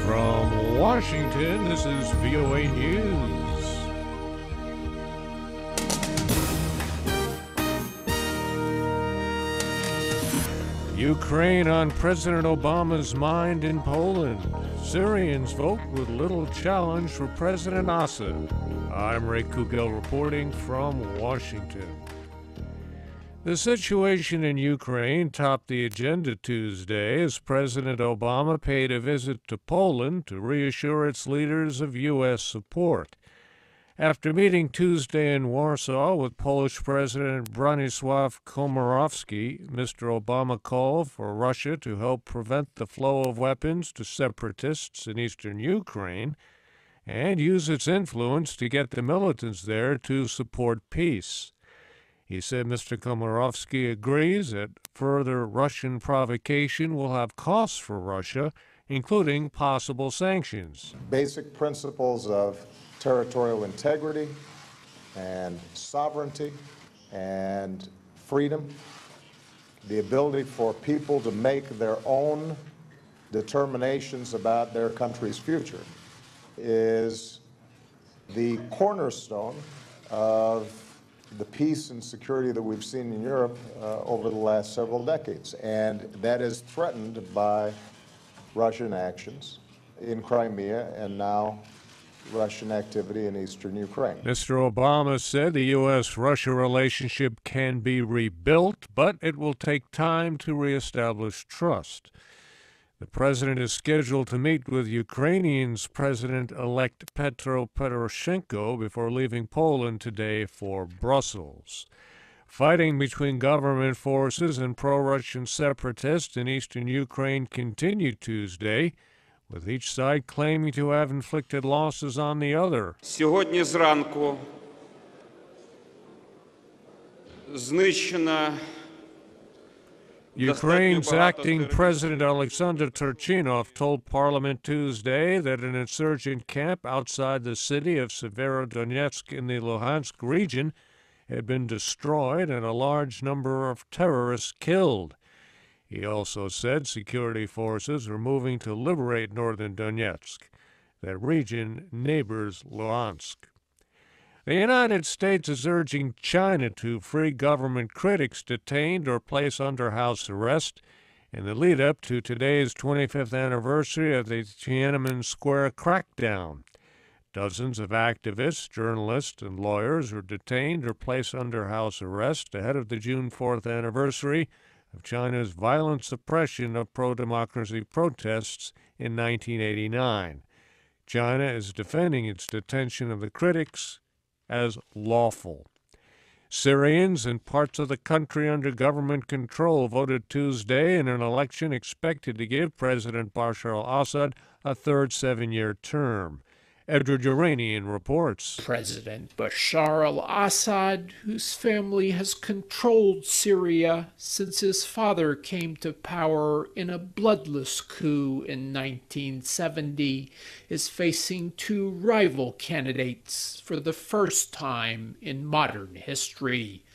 From Washington, this is VOA News. Ukraine on President Obama's mind in Poland. Syrians vote with little challenge for President Assad. I'm Ray Kouguell reporting from Washington. The situation in Ukraine topped the agenda Tuesday as President Obama paid a visit to Poland to reassure its leaders of U.S. support. After meeting Tuesday in Warsaw with Polish President Bronislaw Komorowski, Mr. Obama called for Russia to help prevent the flow of weapons to separatists in eastern Ukraine and use its influence to get the militants there to support peace. He said Mr. Komorowski agrees that further Russian provocation will have costs for Russia, including possible sanctions. Basic principles of territorial integrity and sovereignty and freedom, the ability for people to make their own determinations about their country's future is the cornerstone of the peace and security that we've seen in Europe over the last several decades. And that is threatened by Russian actions in Crimea and now Russian activity in eastern Ukraine. Mr. Obama said the U.S.-Russia relationship can be rebuilt, but it will take time to reestablish trust. The president is scheduled to meet with Ukrainian's President-elect Petro Poroshenko before leaving Poland today for Brussels. Fighting between government forces and pro-Russian separatists in eastern Ukraine continued Tuesday, with each side claiming to have inflicted losses on the other. Сьогодні зранку знищена Ukraine's acting President Alexander Turchinov told Parliament Tuesday that an insurgent camp outside the city of Severodonetsk in the Luhansk region had been destroyed and a large number of terrorists killed. He also said security forces are moving to liberate northern Donetsk. That region neighbors Luhansk. The United States is urging China to free government critics detained or placed under house arrest in the lead-up to today's 25th anniversary of the Tiananmen Square crackdown. Dozens of activists, journalists, and lawyers were detained or placed under house arrest ahead of the June 4th anniversary of China's violent suppression of pro-democracy protests in 1989. China is defending its detention of the critics as lawful. Syrians in parts of the country under government control voted Tuesday in an election expected to give President Bashar al-Assad a third 7-year term. Edward Uranian reports. President Bashar al-Assad, whose family has controlled Syria since his father came to power in a bloodless coup in 1970, is facing two rival candidates for the first time in modern history.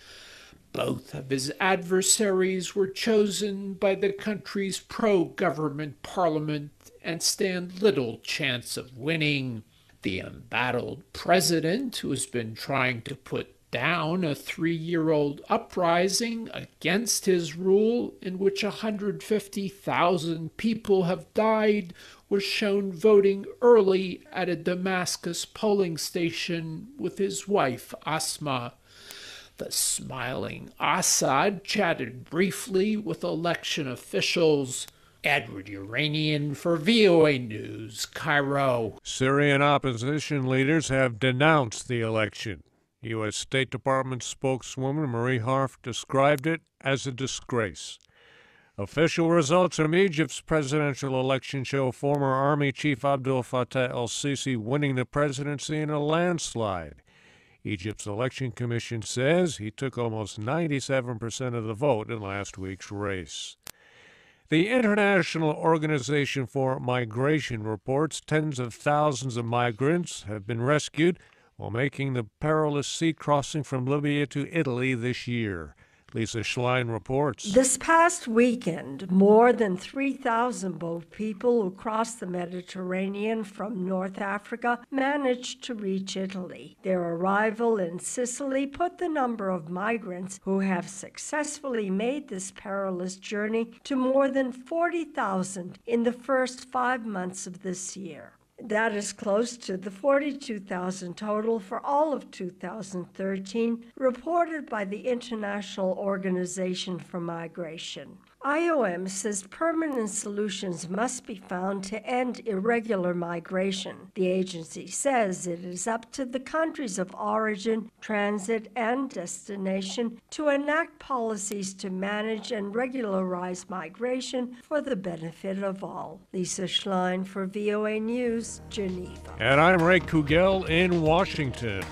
Both of his adversaries were chosen by the country's pro-government parliament and stand little chance of winning. The embattled president, who has been trying to put down a 3-year-old uprising against his rule in which 150,000 people have died, was shown voting early at a Damascus polling station with his wife, Asma. The smiling Assad chatted briefly with election officials. Edward Uranian for VOA News, Cairo. Syrian opposition leaders have denounced the election. U.S. State Department spokeswoman Marie Harf described it as a disgrace. Official results from Egypt's presidential election show former Army Chief Abdel Fattah el-Sisi winning the presidency in a landslide. Egypt's election commission says he took almost 97% of the vote in last week's race. The International Organization for Migration reports tens of thousands of migrants have been rescued while making the perilous sea crossing from Libya to Italy this year. Lisa Schlein reports. This past weekend, more than 3,000 boat people who crossed the Mediterranean from North Africa managed to reach Italy. Their arrival in Sicily put the number of migrants who have successfully made this perilous journey to more than 40,000 in the first 5 months of this year. That is close to the 42,000 total for all of 2013, reported by the International Organization for Migration. IOM says permanent solutions must be found to end irregular migration. The agency says it is up to the countries of origin, transit, and destination to enact policies to manage and regularize migration for the benefit of all. Lisa Schlein for VOA News, Geneva. And I'm Ray Kouguell in Washington.